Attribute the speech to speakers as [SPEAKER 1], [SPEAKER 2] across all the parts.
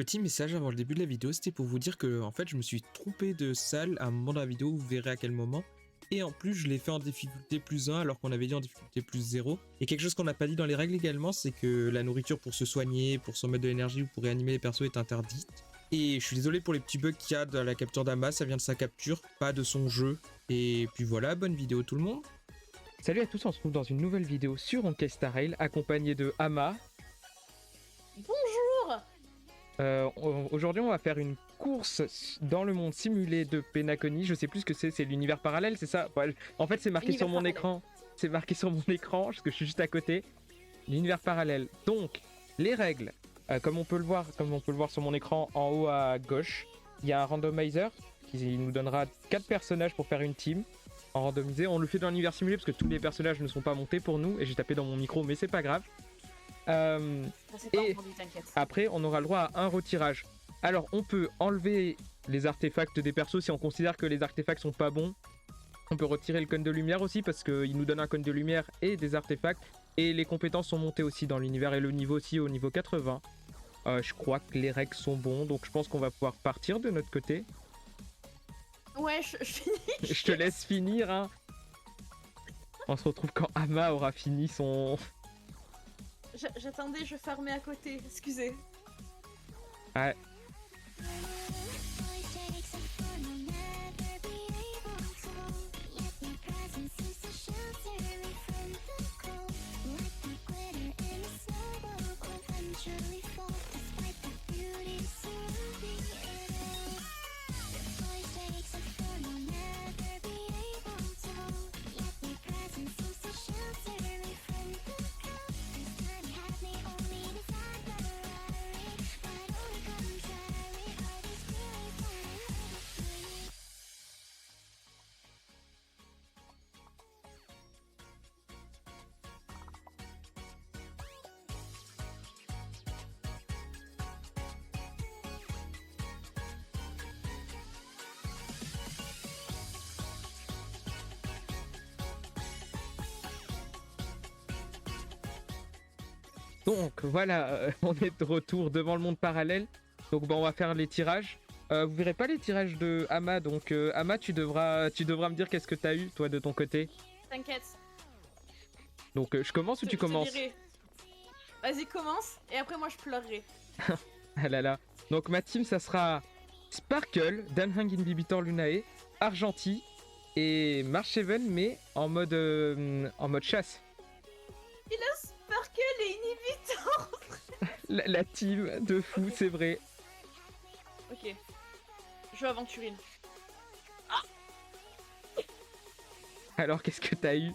[SPEAKER 1] Petit message avant le début de la vidéo, c'était pour vous dire que en fait je me suis trompé de salle à un moment de la vidéo, vous verrez à quel moment. Et en plus je l'ai fait en difficulté +1 alors qu'on avait dit en difficulté +0. Et quelque chose qu'on n'a pas dit dans les règles également, c'est que la nourriture pour se soigner, pour se remettre de l'énergie ou pour réanimer les persos est interdite. Et je suis désolé pour les petits bugs qu'il y a dans la capture d'Ama, ça vient de sa capture, pas de son jeu. Et puis voilà, bonne vidéo tout le monde.
[SPEAKER 2] Salut à tous, on se retrouve dans une nouvelle vidéo sur Honkai Star Rail, accompagné de Ama.
[SPEAKER 3] Bonjour.
[SPEAKER 2] Aujourd'hui, on va faire une course dans le monde simulé de Penacony. Je sais plus ce que c'est l'univers parallèle, c'est ça? Ouais, en fait, c'est marqué
[SPEAKER 3] Univers
[SPEAKER 2] sur mon
[SPEAKER 3] parallèle.
[SPEAKER 2] écran. C'est marqué sur mon écran, parce que je suis juste à côté. L'univers parallèle. Donc, les règles, comme on peut le voir sur mon écran en haut à gauche, il y a un randomizer qui nous donnera 4 personnages pour faire une team. En randomisé, on le fait dans l'univers simulé parce que tous les personnages ne sont pas montés pour nous et j'ai tapé dans mon micro, mais c'est pas grave.
[SPEAKER 3] Ça c'est pas
[SPEAKER 2] Et-
[SPEAKER 3] entendu, t'inquiète.
[SPEAKER 2] Après, on aura le droit à un retirage. Alors, on peut enlever les artefacts des persos si on considère que les artefacts sont pas bons. On peut retirer le cône de lumière aussi parce qu'il nous donne un cône de lumière et des artefacts. Et les compétences sont montées aussi dans l'univers et le niveau aussi au niveau 80. Je crois que les règles sont bons, donc je pense qu'on va pouvoir partir de notre côté.
[SPEAKER 3] Ouais, je finis.
[SPEAKER 2] Je te laisse finir, hein. On se retrouve quand Ama aura fini son...
[SPEAKER 3] J'attendais, je fermais à côté, excusez.
[SPEAKER 2] Ouais. Donc voilà, on est de retour devant le monde parallèle. Donc on va faire les tirages. Vous verrez pas les tirages de Ama, donc Ama, tu devras me dire qu'est-ce que t'as eu toi de ton côté.
[SPEAKER 3] T'inquiète.
[SPEAKER 2] Donc je commence ou tu
[SPEAKER 3] je te
[SPEAKER 2] commences?
[SPEAKER 3] dirai. Vas-y, commence, et après moi je pleurerai.
[SPEAKER 2] Ah là là. Donc ma team ça sera Sparkle, Danhang Inhibitor Lunae, Argenti et Marcheven, mais en mode chasse.
[SPEAKER 3] Il a Sparkle et Inhibitor.
[SPEAKER 2] La team de fou, c'est vrai.
[SPEAKER 3] Ok. Je veux aventurine.
[SPEAKER 2] Alors qu'est-ce que t'as eu?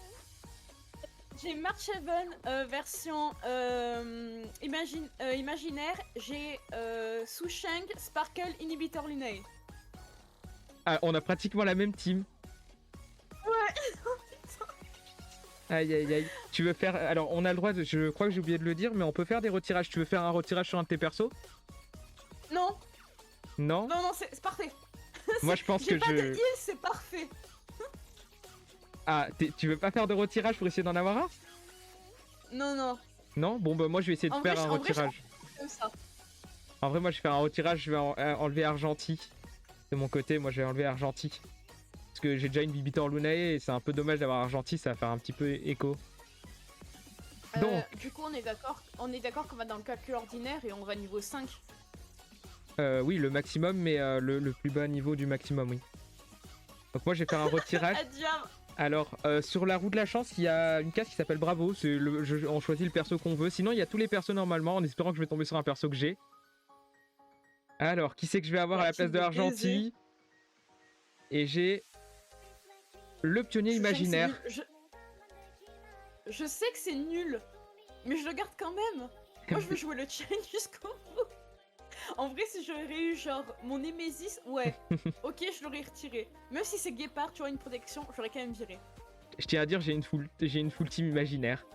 [SPEAKER 3] J'ai Marchhaven version imaginaire. J'ai Susheng, Sparkle, Inhibitor Lunae.
[SPEAKER 2] Ah, on a pratiquement la même team. Aïe aïe aïe. Tu veux faire... Alors on a le droit de... Je crois que j'ai oublié de le dire, mais on peut faire des retirages. Tu veux faire un retirage sur un de tes persos?
[SPEAKER 3] Non,
[SPEAKER 2] Non.
[SPEAKER 3] non, c'est parfait.
[SPEAKER 2] Moi je pense
[SPEAKER 3] J'ai
[SPEAKER 2] que
[SPEAKER 3] pas de
[SPEAKER 2] je...
[SPEAKER 3] heal, c'est parfait.
[SPEAKER 2] Ah, tu veux pas faire de retirage pour essayer d'en avoir un?
[SPEAKER 3] Non, non,
[SPEAKER 2] Non. Bon bah moi je vais essayer de
[SPEAKER 3] En
[SPEAKER 2] faire
[SPEAKER 3] vrai,
[SPEAKER 2] un
[SPEAKER 3] en vrai,
[SPEAKER 2] retirage.
[SPEAKER 3] comme ça.
[SPEAKER 2] En vrai moi je vais faire un retirage, je vais enlever Argenti. De mon côté, moi je vais enlever Argenti. Parce que j'ai déjà une Inhibitor Lunae et c'est un peu dommage d'avoir Argenti, ça va faire un petit peu écho. Donc.
[SPEAKER 3] Du coup, on est d'accord qu'on va dans le calcul ordinaire et on va niveau 5.
[SPEAKER 2] Oui, le maximum, mais le plus bas niveau du maximum, oui. Donc moi je vais faire un retirage.
[SPEAKER 3] Adieu.
[SPEAKER 2] Alors, sur la roue de la chance, il y a une case qui s'appelle Bravo. On choisit le perso qu'on veut. Sinon, il y a tous les persos normalement, en espérant que je vais tomber sur un perso que j'ai. Alors, qui c'est que je vais avoir à la place de Argenti? Et j'ai le pionnier imaginaire.
[SPEAKER 3] Je sais que c'est nul, mais je le garde quand même. Moi, je veux jouer le challenge jusqu'au bout. En vrai, si j'aurais eu genre mon Némésis, ouais, ok, je l'aurais retiré. Même si c'est Guépard, tu vois, une protection, j'aurais quand même viré.
[SPEAKER 2] Je tiens à dire, j'ai une full team imaginaire.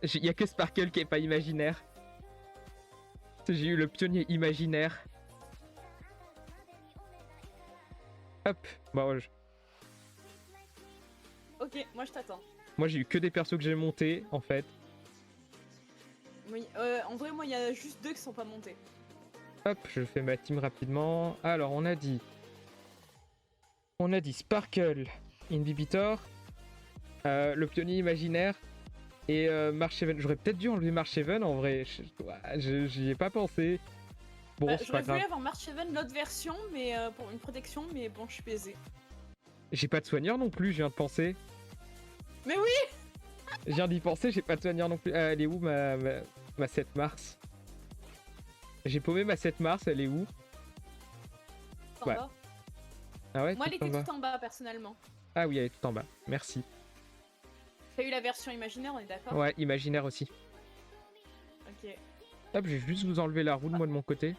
[SPEAKER 2] Il y a que Sparkle qui est pas imaginaire. J'ai eu le pionnier imaginaire. Hop, bon,
[SPEAKER 3] Ok, moi je t'attends.
[SPEAKER 2] moi j'ai eu que des persos que j'ai montés en fait.
[SPEAKER 3] Oui, en vrai, moi il y a juste deux qui sont pas montés.
[SPEAKER 2] Hop, je fais ma team rapidement. Alors, on a dit Sparkle, Inhibitor, le pionnier imaginaire et Marcheven. J'aurais peut-être dû enlever Marcheven en vrai. J'y ai pas pensé. Bon,
[SPEAKER 3] Bah,
[SPEAKER 2] c'est
[SPEAKER 3] j'aurais
[SPEAKER 2] pas grave.
[SPEAKER 3] voulu avoir Marcheven l'autre version, mais pour une protection, mais bon, je suis baisée.
[SPEAKER 2] J'ai pas de soigneur non plus, je viens de penser.
[SPEAKER 3] Mais oui.
[SPEAKER 2] Je viens d'y penser, j'ai pas de soigneur non plus. Ah, elle est où ma 7 mars? J'ai paumé ma 7 mars, elle est où?
[SPEAKER 3] Tout en
[SPEAKER 2] Ouais.
[SPEAKER 3] bas.
[SPEAKER 2] Ah ouais,
[SPEAKER 3] Moi, elle
[SPEAKER 2] tout en
[SPEAKER 3] était
[SPEAKER 2] bas.
[SPEAKER 3] tout en bas, personnellement.
[SPEAKER 2] Ah oui, elle est tout en bas. Merci.
[SPEAKER 3] T'as eu la version imaginaire, on est d'accord?
[SPEAKER 2] Ouais, imaginaire aussi.
[SPEAKER 3] Ok.
[SPEAKER 2] Hop, je vais juste vous enlever la roue de moi de mon côté.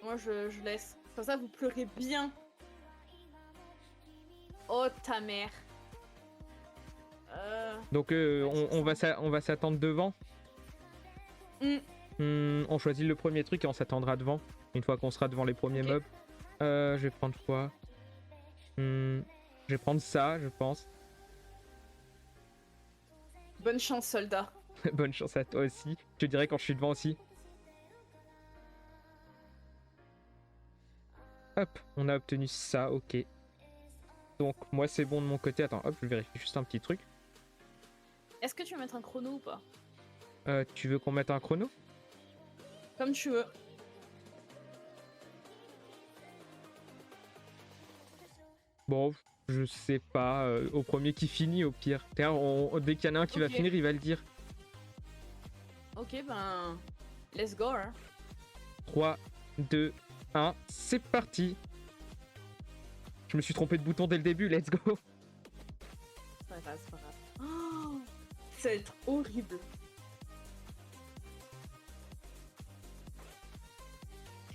[SPEAKER 3] Moi, je laisse. Comme ça, vous pleurez bien. Oh, ta mère.
[SPEAKER 2] Donc on va s'attendre devant. On choisit le premier truc et on s'attendra devant. Une fois qu'on sera devant les premiers
[SPEAKER 3] Ok.
[SPEAKER 2] mobs. Je vais prendre quoi? Je vais prendre ça, je pense.
[SPEAKER 3] Bonne chance, soldat.
[SPEAKER 2] Bonne chance à toi aussi. Je te dirai quand je suis devant aussi. Hop, on a obtenu ça, ok. Donc moi c'est bon de mon côté. Attends, hop, je vérifie juste un petit truc.
[SPEAKER 3] Est-ce que tu veux mettre un chrono ou pas?
[SPEAKER 2] Tu veux qu'on mette un chrono?
[SPEAKER 3] Comme tu veux.
[SPEAKER 2] Bon, je sais pas. Au premier qui finit, au pire. D'ailleurs, dès qu'il y en a un qui va
[SPEAKER 3] Ok.
[SPEAKER 2] finir, il va le dire.
[SPEAKER 3] Ok, ben... Let's go, hein.
[SPEAKER 2] 3, 2, 1, c'est parti. Je me suis trompé de bouton dès le début, let's go.
[SPEAKER 3] C'est pas grave, c'est pas grave. Oh, ça va être horrible.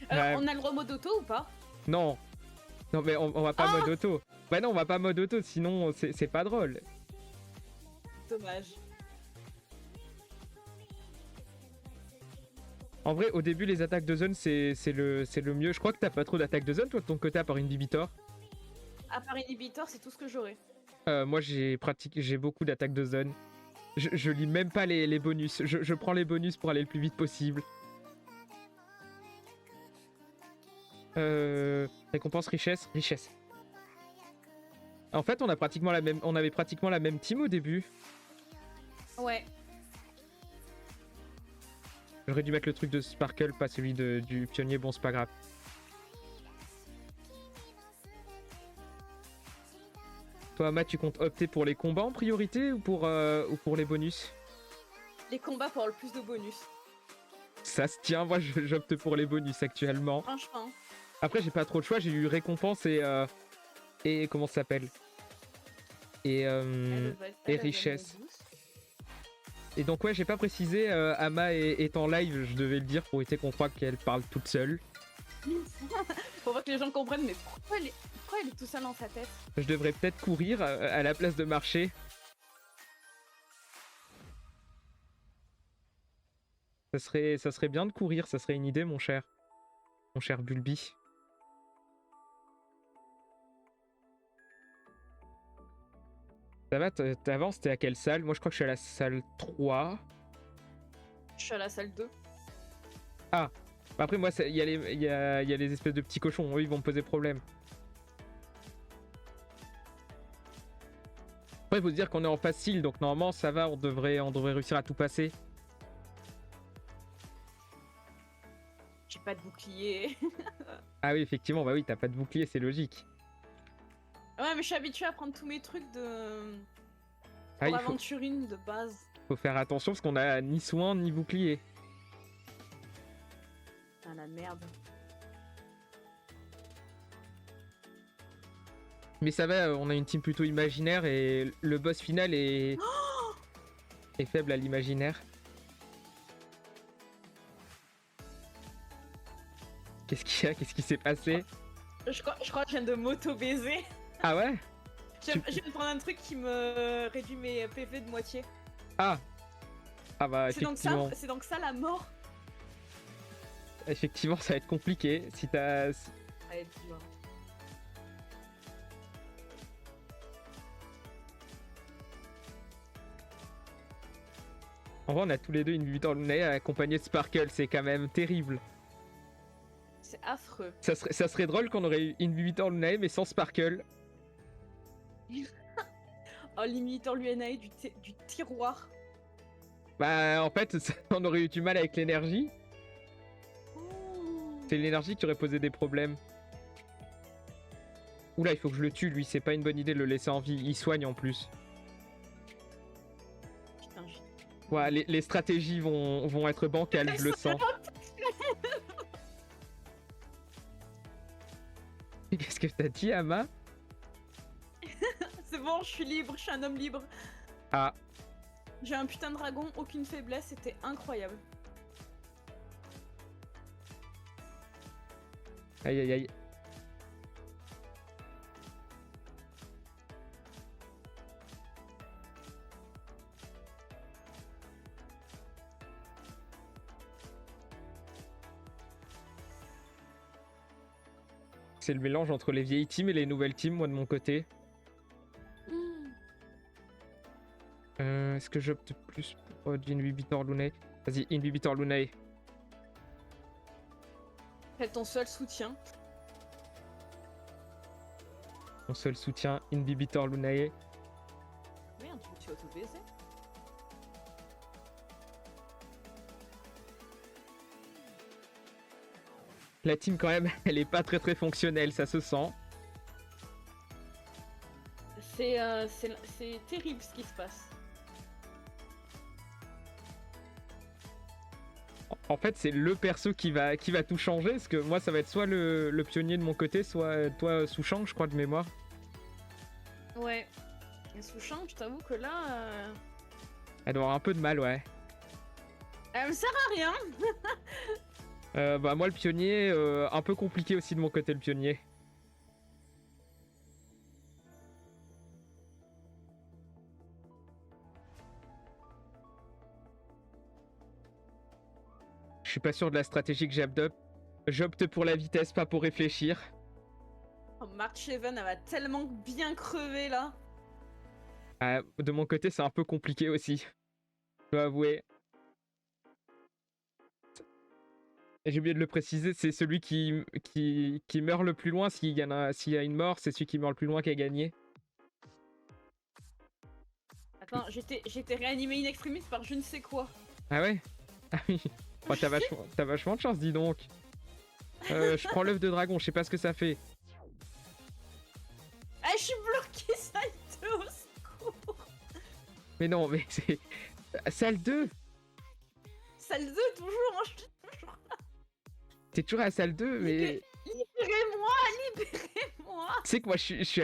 [SPEAKER 3] Alors, on a le droit mode auto ou pas?
[SPEAKER 2] Non. Non mais on va pas mode auto. Bah non, on va pas mode auto, sinon c'est pas drôle.
[SPEAKER 3] Dommage.
[SPEAKER 2] En vrai, au début, les attaques de zone, c'est le mieux. Je crois que t'as pas trop d'attaques de zone, toi, de ton côté, à part Inhibitor.
[SPEAKER 3] À part inhibitor, c'est tout ce que j'aurais.
[SPEAKER 2] Moi, j'ai beaucoup d'attaques de zone. Je lis même pas les bonus. Je prends les bonus pour aller le plus vite possible. Récompense richesse. En fait, on avait pratiquement la même team au début.
[SPEAKER 3] Ouais.
[SPEAKER 2] J'aurais dû mettre le truc de Sparkle, pas celui du pionnier. Bon, c'est pas grave. Toi, Matt, tu comptes opter pour les combats en priorité ou pour les bonus?
[SPEAKER 3] Les combats pour avoir le plus de bonus.
[SPEAKER 2] Ça se tient, moi j'opte pour les bonus actuellement.
[SPEAKER 3] Franchement.
[SPEAKER 2] Après, j'ai pas trop de choix, j'ai eu récompense et comment ça s'appelle? Et richesse. Et donc ouais, j'ai pas précisé, Ama est en live, je devais le dire pour éviter qu'on croie qu'elle parle toute seule.
[SPEAKER 3] Faut pas que les gens comprennent, mais pourquoi elle est tout seul dans sa tête?
[SPEAKER 2] Je devrais peut-être courir à la place de marcher. Ça serait bien de courir, ça serait une idée, mon cher Bulby. Ça va, t'avances, t'es à quelle salle? Moi je crois que je suis à la salle 3.
[SPEAKER 3] Je suis à la salle 2.
[SPEAKER 2] Ah, après moi il y a les espèces de petits cochons, eux ils vont me poser problème. Après il faut se dire qu'on est en facile, donc normalement ça va, on devrait réussir à tout passer.
[SPEAKER 3] J'ai pas de bouclier.
[SPEAKER 2] Ah oui effectivement, bah oui t'as pas de bouclier, c'est logique.
[SPEAKER 3] Ouais, mais je suis habituée à prendre tous mes trucs de...
[SPEAKER 2] Ah,
[SPEAKER 3] pour aventurine de base.
[SPEAKER 2] Faut faire attention parce qu'on a ni soin ni bouclier.
[SPEAKER 3] Ah la merde.
[SPEAKER 2] Mais ça va, on a une team plutôt imaginaire et le boss final est faible à l'imaginaire. Qu'est-ce qu'il y a? Qu'est-ce qui s'est passé?
[SPEAKER 3] Je crois que je viens de m'auto-baiser.
[SPEAKER 2] Ah ouais?
[SPEAKER 3] Je viens de prendre un truc qui me réduit mes PV de moitié.
[SPEAKER 2] Ah bah
[SPEAKER 3] C'est
[SPEAKER 2] effectivement.
[SPEAKER 3] donc ça la mort.
[SPEAKER 2] Effectivement ça va être compliqué si t'as...
[SPEAKER 3] Allez, dis-moi.
[SPEAKER 2] En vrai on a tous les deux une lutte en lunaire accompagnée de Sparkle, c'est quand même terrible.
[SPEAKER 3] C'est affreux.
[SPEAKER 2] Ça serait drôle qu'on aurait eu Inhibitor Lunae mais sans Sparkle.
[SPEAKER 3] Oh, l'imitateur Lunae du tiroir.
[SPEAKER 2] Bah en fait on aurait eu du mal avec l'énergie.
[SPEAKER 3] Ouh.
[SPEAKER 2] C'est l'énergie qui aurait posé des problèmes. Oula, il faut que je le tue lui, c'est pas une bonne idée de le laisser en vie, il soigne en plus.
[SPEAKER 3] Putain,
[SPEAKER 2] Ouais, les stratégies vont être bancales, je le sens. Qu'est-ce que t'as dit, Ama?
[SPEAKER 3] C'est bon, je suis libre, je suis un homme libre.
[SPEAKER 2] Ah,
[SPEAKER 3] J'ai un putain de dragon, aucune faiblesse, c'était incroyable.
[SPEAKER 2] aïe aïe aïe. C'est le mélange entre les vieilles teams et les nouvelles teams, moi de mon côté. Est-ce que j'opte plus pour Inhibitor Lunae? Vas-y, Inhibitor Lunae.
[SPEAKER 3] Fais ton seul soutien.
[SPEAKER 2] Mon seul soutien, Inhibitor Lunae.
[SPEAKER 3] Merde, je me suis auto-baisé.
[SPEAKER 2] La team quand même, elle est pas très fonctionnelle, ça se sent.
[SPEAKER 3] C'est terrible ce qui se passe.
[SPEAKER 2] En fait, c'est le perso qui va tout changer, parce que moi, ça va être soit le pionnier de mon côté, soit toi, Souchang, je crois, de mémoire.
[SPEAKER 3] Ouais. Et Souchang, je t'avoue que là...
[SPEAKER 2] Elle doit avoir un peu de mal, ouais.
[SPEAKER 3] Elle me sert à rien.
[SPEAKER 2] Bah moi, le pionnier, un peu compliqué aussi de mon côté, le pionnier. Je suis pas sûr de la stratégie que j'adopte. J'opte pour la vitesse, pas pour réfléchir.
[SPEAKER 3] Oh, Mark Cheven, elle va tellement bien crever là.
[SPEAKER 2] De mon côté, c'est un peu compliqué aussi. Je dois avouer. Et j'ai oublié de le préciser, c'est celui qui meurt le plus loin. S'il y a une mort, c'est celui qui meurt le plus loin qui a gagné.
[SPEAKER 3] Attends, j'étais réanimé in extremis par je ne sais quoi.
[SPEAKER 2] Ah ouais? Ah oui. Oh, t'as vachement de chance, dis donc. Je prends l'œuf de dragon, je sais pas ce que ça fait.
[SPEAKER 3] Ah, je suis bloqué, Saito, au secours.
[SPEAKER 2] Mais non, mais c'est... Salle 2.
[SPEAKER 3] Salle 2, toujours, hein, je suis toujours là.
[SPEAKER 2] T'es toujours à la salle 2, mais...
[SPEAKER 3] Libérez-moi, libérez-moi.
[SPEAKER 2] Tu sais que moi, je suis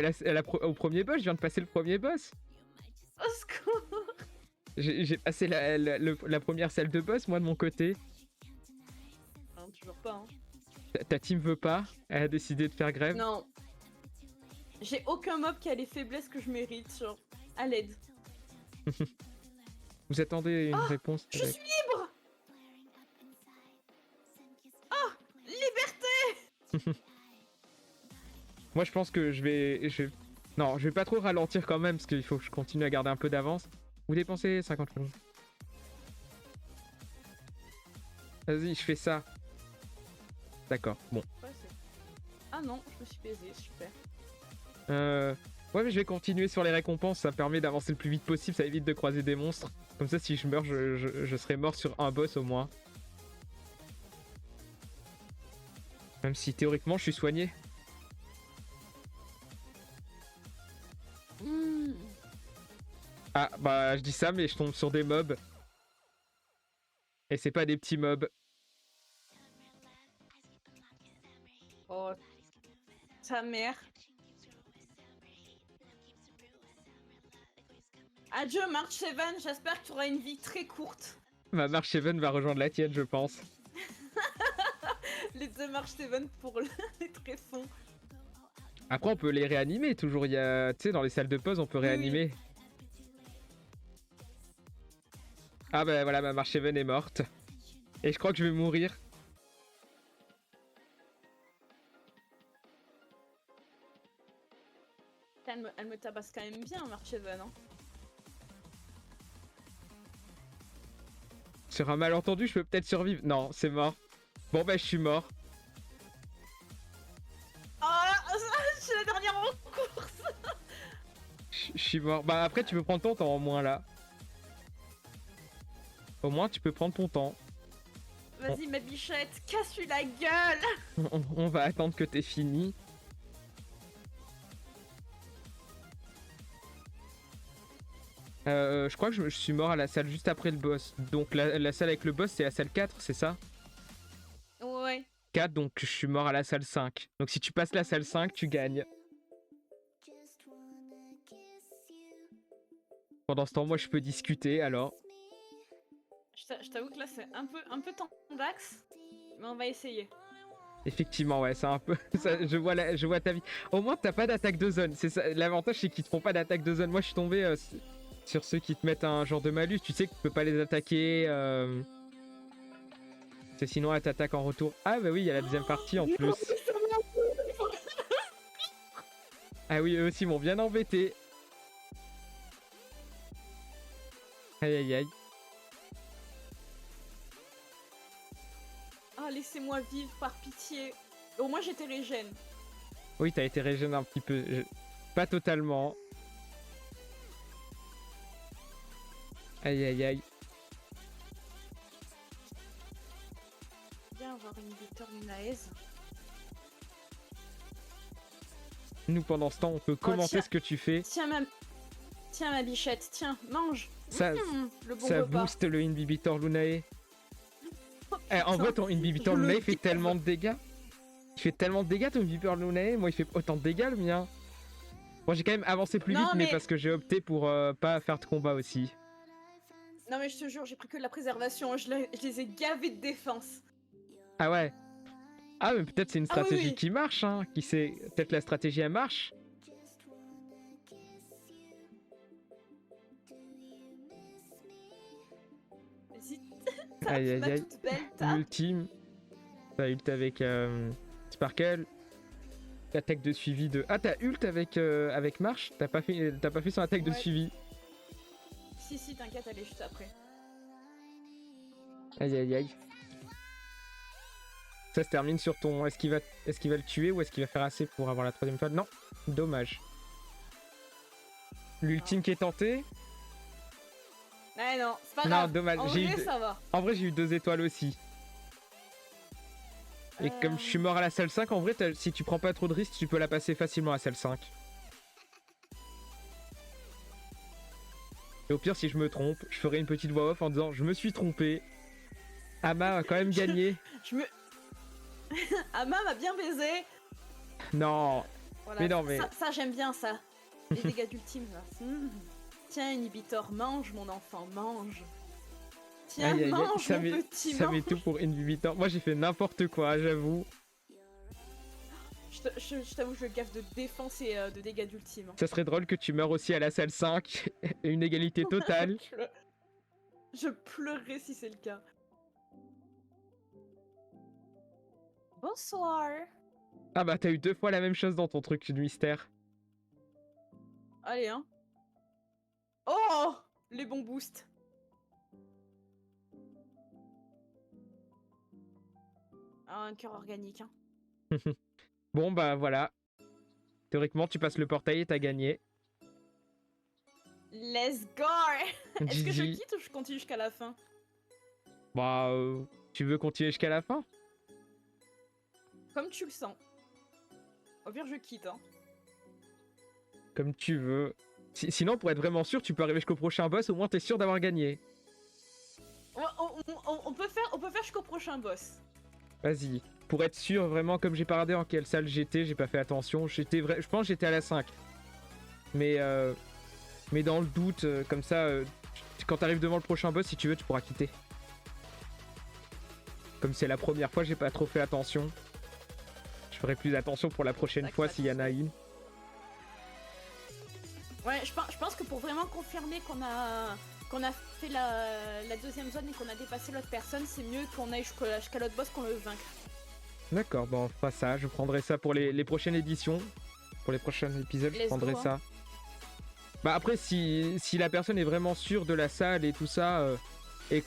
[SPEAKER 2] au premier boss, je viens de passer le premier boss.
[SPEAKER 3] Au secours.
[SPEAKER 2] J'ai passé la première salle de boss, moi, de mon côté.
[SPEAKER 3] Non, toujours pas, hein.
[SPEAKER 2] Ta team veut pas, elle a décidé de faire grève.
[SPEAKER 3] Non. J'ai aucun mob qui a les faiblesses que je mérite, genre, à l'aide.
[SPEAKER 2] Vous attendez une réponse
[SPEAKER 3] Je suis libre. Oh, liberté.
[SPEAKER 2] Moi, je pense que je vais... Non, je vais pas trop ralentir quand même, parce qu'il faut que je continue à garder un peu d'avance. Vous dépensez 50 secondes. Vas-y, je fais ça. D'accord, bon.
[SPEAKER 3] Ouais, ah non, je me suis baisé, super.
[SPEAKER 2] Ouais, mais je vais continuer sur les récompenses, ça me permet d'avancer le plus vite possible, ça évite de croiser des monstres. Comme ça, si je meurs, je serai mort sur un boss au moins. Même si théoriquement, je suis soigné. Ah, bah, je dis ça, mais je tombe sur des mobs. Et c'est pas des petits mobs.
[SPEAKER 3] Oh, ta mère. Adieu, Mark Cheven, j'espère que tu auras une vie très courte.
[SPEAKER 2] Ma Mark Cheven va rejoindre la tienne, je pense.
[SPEAKER 3] Les deux Mark Cheven pour les tréfonds.
[SPEAKER 2] Après, on peut les réanimer, toujours. Il y a... Tu sais, dans les salles de pause, on peut réanimer. Oui. Ah bah voilà, ma Mark Cheven est morte. Et je crois que je vais mourir.
[SPEAKER 3] Elle me tabasse quand même bien, Mark Cheven, hein.
[SPEAKER 2] Sur un malentendu, je peux peut-être survivre. Non, c'est mort. Bon bah je suis mort. Je suis mort. Bah après, tu peux prendre ton temps au moins là. Au moins, tu peux prendre ton temps.
[SPEAKER 3] Vas-y, ma bichette, casse-lui la gueule.
[SPEAKER 2] On va attendre que t'aies fini. Je crois que je suis mort à la salle juste après le boss. Donc la salle avec le boss, c'est la salle 4, c'est ça?
[SPEAKER 3] Ouais.
[SPEAKER 2] 4, donc je suis mort à la salle 5. Donc si tu passes la salle 5, tu gagnes. Pendant ce temps, moi, je peux discuter, alors.
[SPEAKER 3] Je t'avoue que là, c'est un peu tendax, mais on va essayer.
[SPEAKER 2] Effectivement, ouais, c'est un peu... ça, je vois ta vie. Au moins, t'as pas d'attaque de zone. C'est ça. L'avantage, c'est qu'ils te font pas d'attaque de zone. Moi, je suis tombé sur ceux qui te mettent un genre de malus. Tu sais que tu peux pas les attaquer. C'est sinon, elle t'attaque en retour. Ah bah oui, il y a la deuxième partie en plus. Ah oui, eux aussi m'ont bien embêté. Aïe aïe aïe.
[SPEAKER 3] Ah, laissez-moi vivre, par pitié. Au moins, j'étais régène.
[SPEAKER 2] Oui, t'as été régène un petit peu. Pas totalement. Aïe aïe aïe.
[SPEAKER 3] Viens avoir une Victor Lunaez.
[SPEAKER 2] Nous, pendant ce temps, on peut commenter
[SPEAKER 3] tiens.
[SPEAKER 2] ce que tu fais.
[SPEAKER 3] Tiens, ma bichette, tiens, mange.
[SPEAKER 2] Ça,
[SPEAKER 3] Le bon
[SPEAKER 2] ça
[SPEAKER 3] repas.
[SPEAKER 2] booste le Inhibitor Lunae.
[SPEAKER 3] Oh,
[SPEAKER 2] En vrai, ton Inhibitor
[SPEAKER 3] je le
[SPEAKER 2] Lunae fait
[SPEAKER 3] kiffe.
[SPEAKER 2] tellement de dégâts. Il fait tellement de dégâts, ton Inhibitor Lunae. Moi, il fait autant de dégâts, le mien. Bon, j'ai quand même avancé plus
[SPEAKER 3] Non,
[SPEAKER 2] vite, mais
[SPEAKER 3] mais-
[SPEAKER 2] parce que j'ai opté pour pas faire de combat aussi.
[SPEAKER 3] Non, mais je te jure, j'ai pris que de la préservation. Je les ai gavés de défense.
[SPEAKER 2] Ah ouais. Ah, mais peut-être c'est une
[SPEAKER 3] Ah oui,
[SPEAKER 2] stratégie
[SPEAKER 3] oui.
[SPEAKER 2] qui marche, hein. Qui sait. Peut-être la stratégie, elle marche.
[SPEAKER 3] Vas-y,
[SPEAKER 2] Aïe aïe
[SPEAKER 3] ma
[SPEAKER 2] aïe.
[SPEAKER 3] toute belle tape.
[SPEAKER 2] Ultime. T'as ult avec Sparkle. Attaque de suivi de... Ah, t'as ult avec Marche. T'as pas fait son attaque de
[SPEAKER 3] Ouais.
[SPEAKER 2] suivi.
[SPEAKER 3] Si, t'inquiète, elle est juste après.
[SPEAKER 2] Aïe aïe aïe. Ça se termine sur ton... Est-ce qu'il va le tuer ou est-ce qu'il va faire assez pour avoir la troisième étoile? Non. Dommage. L'ultime qui est tenté.
[SPEAKER 3] Ouais, non, c'est pas
[SPEAKER 2] Non,
[SPEAKER 3] grave.
[SPEAKER 2] dommage.
[SPEAKER 3] En
[SPEAKER 2] J'ai
[SPEAKER 3] vrai,
[SPEAKER 2] eu...
[SPEAKER 3] ça va.
[SPEAKER 2] En vrai, j'ai eu 2 étoiles aussi. Et comme je suis mort à la salle 5, en vrai, si tu prends pas trop de risques, tu peux la passer facilement à la salle 5. Et au pire, si je me trompe, je ferai une petite voix off en disant je me suis trompé. Ama a quand même gagné.
[SPEAKER 3] Ama m'a bien baisé.
[SPEAKER 2] Non.
[SPEAKER 3] Voilà,
[SPEAKER 2] Mais non, mais-
[SPEAKER 3] Ça, j'aime bien ça. Les dégâts d'ultime, là. Tiens, Inhibitor, mange, mon enfant, mange. Tiens,
[SPEAKER 2] Aïe, aïe, aïe,
[SPEAKER 3] mange,
[SPEAKER 2] ça
[SPEAKER 3] mon
[SPEAKER 2] met,
[SPEAKER 3] petit,
[SPEAKER 2] ça
[SPEAKER 3] mange.
[SPEAKER 2] met tout pour Inhibitor. Moi, j'ai fait n'importe quoi, j'avoue.
[SPEAKER 3] Je t'avoue, je gaffe de défense et de dégâts d'ultime.
[SPEAKER 2] Ça serait drôle que tu meurs aussi à la salle 5. Et une égalité totale.
[SPEAKER 3] Je pleurerais si c'est le cas. Bonsoir.
[SPEAKER 2] Ah bah, t'as eu 2 fois la même chose dans ton truc de mystère.
[SPEAKER 3] Allez, hein. Oh, les bons boosts. Ah, un cœur organique, hein.
[SPEAKER 2] Bon, bah voilà. Théoriquement, tu passes le portail et t'as gagné.
[SPEAKER 3] Let's go. Est-ce que je
[SPEAKER 2] GG.
[SPEAKER 3] quitte ou je continue jusqu'à la fin?
[SPEAKER 2] Bah, tu veux continuer jusqu'à la fin?
[SPEAKER 3] Comme tu le sens. Au pire, je quitte, hein.
[SPEAKER 2] Comme tu veux. Sinon, pour être vraiment sûr, tu peux arriver jusqu'au prochain boss, au moins t'es sûr d'avoir gagné.
[SPEAKER 3] On peut faire jusqu'au prochain boss.
[SPEAKER 2] Vas-y. Pour être sûr, vraiment, comme j'ai pas regardé en quelle salle j'étais, j'ai pas fait attention. Je pense que j'étais à la 5. Mais dans le doute, comme ça, quand t'arrives devant le prochain boss, si tu veux, tu pourras quitter. Comme c'est la première fois, j'ai pas trop fait attention. Je ferai plus attention pour la prochaine
[SPEAKER 3] Tac,
[SPEAKER 2] fois
[SPEAKER 3] tac.
[SPEAKER 2] s'il y en a une.
[SPEAKER 3] Ouais, je pense que pour vraiment confirmer qu'on a fait la deuxième zone et qu'on a dépassé l'autre personne, c'est mieux qu'on aille jusqu'à l'autre boss qu'on le vaincre.
[SPEAKER 2] D'accord, bon, on fera ça. Je prendrai ça pour les prochaines éditions. Pour les prochains épisodes, je
[SPEAKER 3] Let's
[SPEAKER 2] prendrai
[SPEAKER 3] go, hein.
[SPEAKER 2] ça. Bah après, si la personne est vraiment sûre de la salle et tout ça,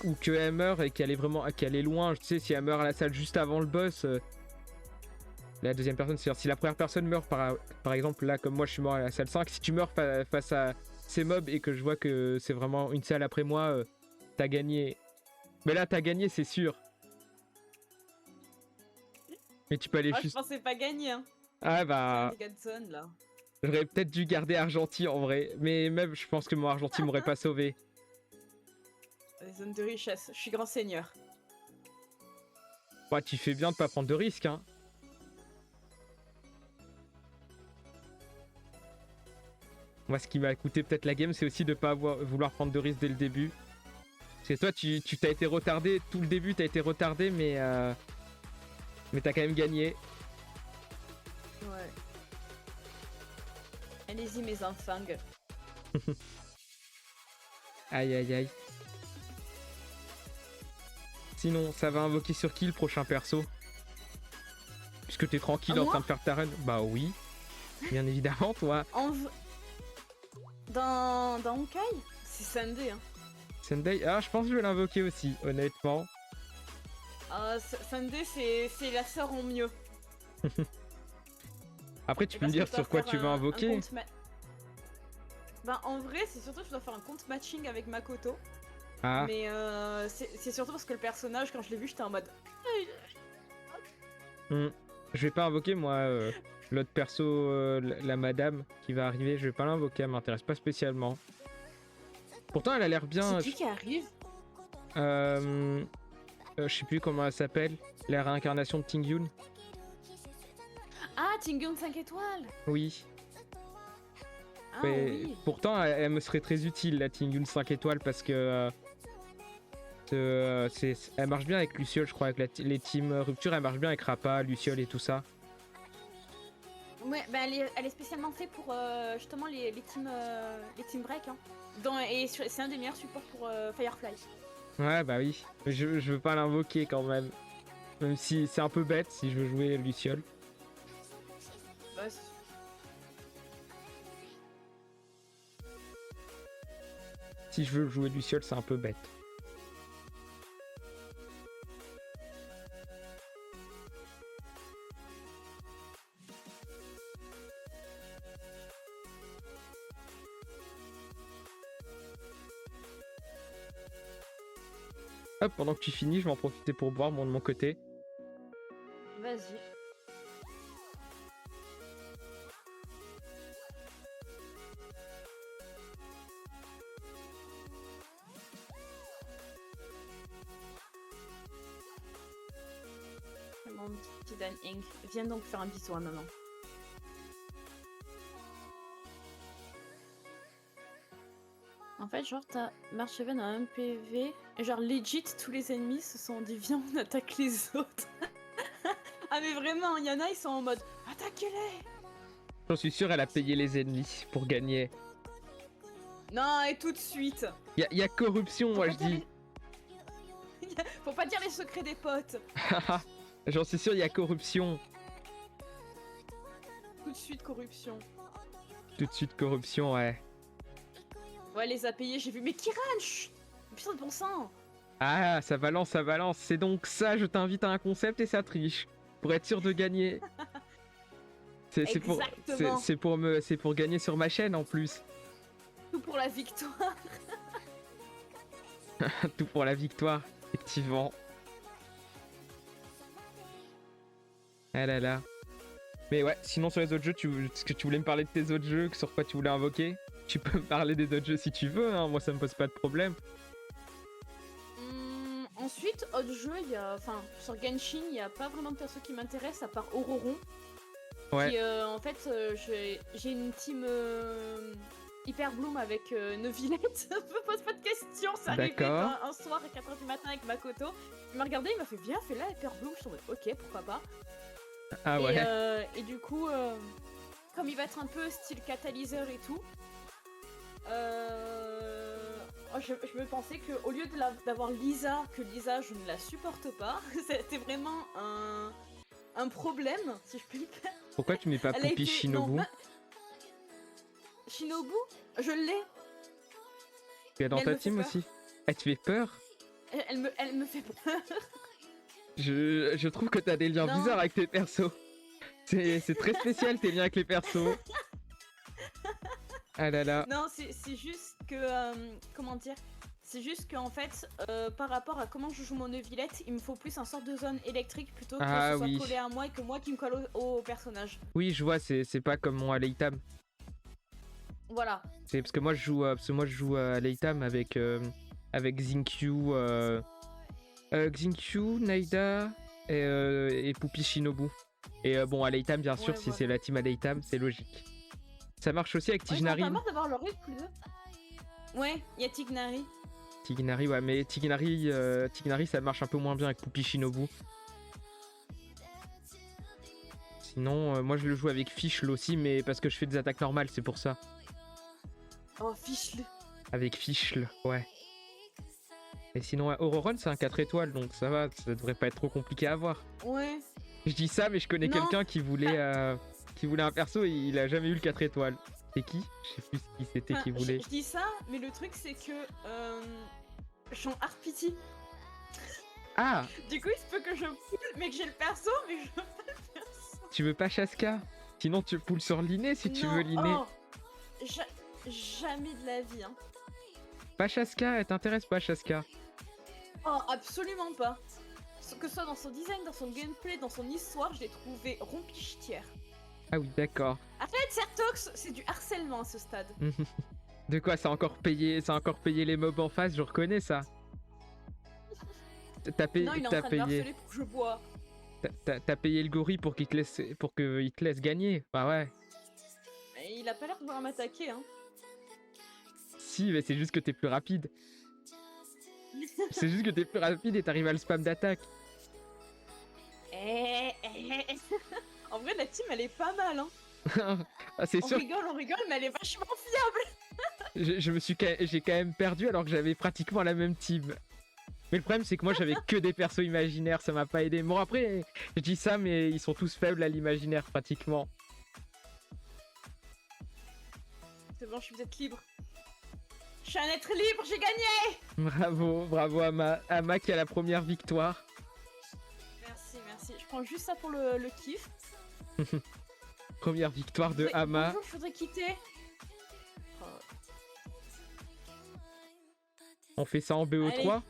[SPEAKER 2] ou qu'elle meurt et qu'elle est loin, tu sais, si elle meurt à la salle juste avant le boss, la deuxième personne. C'est-à-dire si la première personne meurt, par exemple, là, comme moi, je suis mort à la salle 5, si tu meurs face à ces mobs et que je vois que c'est vraiment une salle après moi, t'as gagné. Mais là, t'as gagné, c'est sûr. Mais tu peux aller
[SPEAKER 3] Ah, je
[SPEAKER 2] juste...
[SPEAKER 3] pensais pas gagner, hein.
[SPEAKER 2] Ah bah...
[SPEAKER 3] Gadson, là.
[SPEAKER 2] J'aurais peut-être dû garder Argentine en vrai. Mais même, je pense que mon Argentine m'aurait pas sauvé.
[SPEAKER 3] Les zones de richesse, je suis grand seigneur.
[SPEAKER 2] Ouais, tu fais bien de pas prendre de risques, hein. Moi, ce qui m'a coûté peut-être la game, c'est aussi de pas vouloir prendre de risques dès le début. Parce que toi, tu t'as été retardé, tout le début, t'as été retardé, mais t'as quand même gagné.
[SPEAKER 3] Ouais. Allez-y, mes enfants.
[SPEAKER 2] Aïe, aïe, aïe. Sinon, ça va invoquer sur qui le prochain perso? Puisque t'es tranquille en train de faire ta run. Bah oui. Bien évidemment, toi.
[SPEAKER 3] Dans Honkai, c'est Sunday, hein.
[SPEAKER 2] Sunday, ah, je pense que je vais l'invoquer aussi, honnêtement.
[SPEAKER 3] Sunday, c'est la sœur en mieux.
[SPEAKER 2] Après, tu peux me dire sur quoi tu veux invoquer.
[SPEAKER 3] Ben, en vrai, c'est surtout que je dois faire un compte matching avec Makoto.
[SPEAKER 2] Ah.
[SPEAKER 3] Mais c'est surtout parce que le personnage, quand je l'ai vu, j'étais en mode...
[SPEAKER 2] Je vais pas invoquer, moi, l'autre perso, la madame qui va arriver. Je vais pas l'invoquer, elle m'intéresse pas spécialement. Pourtant, elle a l'air bien...
[SPEAKER 3] C'est qui arrive?
[SPEAKER 2] Je sais plus comment elle s'appelle. La réincarnation de Ting-Yun.
[SPEAKER 3] Ah, Ting-Yun 5 étoiles.
[SPEAKER 2] Oui.
[SPEAKER 3] Ah,
[SPEAKER 2] Mais
[SPEAKER 3] oui.
[SPEAKER 2] pourtant, elle me serait très utile, la Ting-Yun 5 étoiles, parce que... elle marche bien avec Luciole, je crois, avec les teams rupture, elle marche bien avec Rappa, Luciole et tout ça.
[SPEAKER 3] Ouais, bah elle est spécialement faite pour justement les team break. Hein. Et c'est un des meilleurs supports pour Firefly.
[SPEAKER 2] Ouais, bah oui. Je veux pas l'invoquer quand même. Même si c'est un peu bête si je veux jouer Luciole.
[SPEAKER 3] Bah,
[SPEAKER 2] si je veux jouer Luciole, c'est un peu bête. Hop, pendant que tu finis, je vais en profiter pour boire de mon côté.
[SPEAKER 3] Vas-y. Mon petit Dan Ink, viens donc faire un bisou à maman. En fait, genre, t'as Marcheven à 1 PV, et genre, legit, tous les ennemis se sont dit, viens, on attaque les autres. Ah, mais vraiment, il y en a, ils sont en mode, attaquez-les.
[SPEAKER 2] J'en suis sûr, elle a payé les ennemis pour gagner.
[SPEAKER 3] Non, et tout de suite.
[SPEAKER 2] Y a corruption, moi je dis.
[SPEAKER 3] Faut pas dire les secrets des potes.
[SPEAKER 2] J'en suis sûr, il y a corruption.
[SPEAKER 3] Tout de suite, corruption.
[SPEAKER 2] Tout de suite, corruption, ouais.
[SPEAKER 3] Ouais, les a payés, j'ai vu. Mais Kiran, chut, putain de bon sang.
[SPEAKER 2] Ah, ça balance, ça balance. C'est donc ça, je t'invite à un concept et ça triche. Pour être sûr de gagner. C'est pour gagner sur ma chaîne en plus.
[SPEAKER 3] Tout pour la victoire.
[SPEAKER 2] Tout pour la victoire, effectivement. Ah là là. Mais ouais, sinon sur les autres jeux, est-ce que tu voulais me parler de tes autres jeux, sur quoi tu voulais invoquer? Tu peux me parler des autres jeux si tu veux, hein, moi ça me pose pas de problème.
[SPEAKER 3] Ensuite, autre jeu, il y a, enfin, sur Genshin, il n'y a pas vraiment de perso qui m'intéresse à part Auroron.
[SPEAKER 2] Ouais.
[SPEAKER 3] Qui, en fait, j'ai une team Hyper Bloom avec Neuvillette. Me pose pas de questions, c'est arrivé un soir à 4h du matin avec Makoto. Il m'a regardé, il m'a fait viens, fais-la Hyper Bloom. Je suis en mode ok, pourquoi pas.
[SPEAKER 2] Ah ouais.
[SPEAKER 3] Et du coup, comme il va être un peu style catalyseur et tout, je me pensais qu'au lieu d'avoir Lisa, que Lisa je ne la supporte pas, c'était vraiment un problème, si je puis le faire.
[SPEAKER 2] Pourquoi tu mets pas Poupie Shinobu?
[SPEAKER 3] Shinobu, je l'ai.
[SPEAKER 2] Tu es dans ta team aussi? Elle te fait peur?
[SPEAKER 3] Elle me fait peur.
[SPEAKER 2] Je trouve que t'as des liens bizarres avec tes persos. C'est très spécial tes liens avec les persos. Ah là là.
[SPEAKER 3] Non, c'est juste que. Comment dire? C'est juste qu'en fait, par rapport à comment je joue mon œuvillette, il me faut plus un sort de zone électrique plutôt que
[SPEAKER 2] Ah
[SPEAKER 3] ce soit
[SPEAKER 2] oui.
[SPEAKER 3] collé à moi et que moi qui me colle au personnage.
[SPEAKER 2] Oui, je vois, c'est pas comme mon Aleitam.
[SPEAKER 3] Voilà.
[SPEAKER 2] C'est parce que moi je joue à Aleitam avec Xingqiu, Xingqiu, Naida et Pupi Shinobu. Et bon, Aleitam bien sûr,
[SPEAKER 3] Ouais,
[SPEAKER 2] si
[SPEAKER 3] voilà.
[SPEAKER 2] c'est la team Aleitam, c'est logique. Ça marche aussi avec
[SPEAKER 3] Ouais, j'en ai
[SPEAKER 2] Tignari.
[SPEAKER 3] pas marre d'avoir leur rythme plus deux. Ouais, il y a Tignari.
[SPEAKER 2] Tignari, ouais, mais Tignari ça marche un peu moins bien avec Pupi Shinobu. Sinon, moi je le joue avec Fischl aussi, mais parce que je fais des attaques normales, c'est pour ça.
[SPEAKER 3] Oh, fiche-le.
[SPEAKER 2] Avec Fischl, ouais. Et sinon, ouais, Auroron c'est un 4 étoiles, donc ça va, ça devrait pas être trop compliqué à avoir.
[SPEAKER 3] Ouais.
[SPEAKER 2] Je dis ça, mais je connais
[SPEAKER 3] Non.
[SPEAKER 2] quelqu'un qui voulait un perso et il a jamais eu le 4 étoiles. C'est qui? Je sais plus qui c'était
[SPEAKER 3] Enfin,
[SPEAKER 2] qui voulait.
[SPEAKER 3] je dis ça, mais le truc c'est que. J'en hard pity.
[SPEAKER 2] Ah,
[SPEAKER 3] Du coup, il se peut que je pull, mais que j'ai le perso, mais je veux pas le perso.
[SPEAKER 2] tu veux pas Shaska? Sinon tu poules sur l'inné si tu veux l'inné.
[SPEAKER 3] Oh, jamais de la vie, hein.
[SPEAKER 2] Pas Shaska, elle t'intéresse pas Shaska?
[SPEAKER 3] Oh, absolument pas. Que ce soit dans son design, dans son gameplay, dans son histoire, je l'ai trouvé rompichetière.
[SPEAKER 2] Ah oui, d'accord.
[SPEAKER 3] Après, Certox, c'est du harcèlement à ce stade.
[SPEAKER 2] De quoi ça a encore payé les mobs en face, je reconnais ça. T'as payé,
[SPEAKER 3] Non, il est en
[SPEAKER 2] t'as
[SPEAKER 3] train de me
[SPEAKER 2] payé,
[SPEAKER 3] harceler pour que je bois.
[SPEAKER 2] t'as payé le gorille pour qu'il te laisse gagner. Bah ouais.
[SPEAKER 3] Et il a pas l'air de vouloir m'attaquer, hein.
[SPEAKER 2] Si, mais c'est juste que t'es plus rapide. C'est juste que t'es plus rapide et t'arrives à le spam d'attaque.
[SPEAKER 3] En vrai, la team, elle est pas mal, hein.
[SPEAKER 2] Ah, c'est sûr.
[SPEAKER 3] On rigole, mais elle est vachement fiable.
[SPEAKER 2] J'ai quand même perdu alors que j'avais pratiquement la même team. Mais le problème c'est que moi j'avais que des persos imaginaires, ça m'a pas aidé. Bon après, je dis ça mais ils sont tous faibles à l'imaginaire pratiquement.
[SPEAKER 3] C'est bon, je suis peut-être libre. Je suis un être libre, j'ai gagné.
[SPEAKER 2] Bravo Ama qui a la première victoire.
[SPEAKER 3] Merci. Je prends juste ça pour le kiff.
[SPEAKER 2] Première victoire de Ama.
[SPEAKER 3] Bonjour, je voudrais quitter. Oh.
[SPEAKER 2] On fait ça en BO3.
[SPEAKER 3] Allez.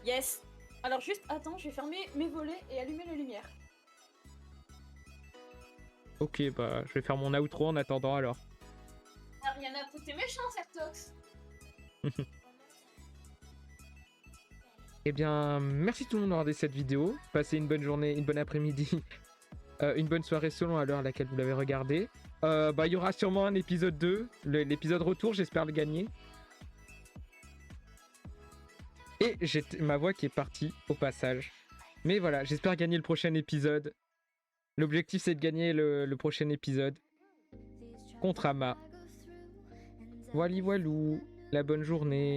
[SPEAKER 3] Yes. Alors juste, attends, je vais fermer mes volets et allumer les lumières.
[SPEAKER 2] Ok, bah je vais faire mon outro en attendant alors.
[SPEAKER 3] Ah, rien à foutre, t'es méchant, Certox.
[SPEAKER 2] Eh bien, merci tout le monde d'avoir regardé cette vidéo. Passez une bonne journée, une bonne après-midi, une bonne soirée selon à l'heure à laquelle vous l'avez regardé. Bah, il y aura sûrement un épisode 2, l'épisode retour, j'espère le gagner. Et j'ai ma voix qui est partie au passage. Mais voilà, j'espère gagner le prochain épisode. L'objectif c'est de gagner le prochain épisode contre Ama. Voilou, la bonne journée.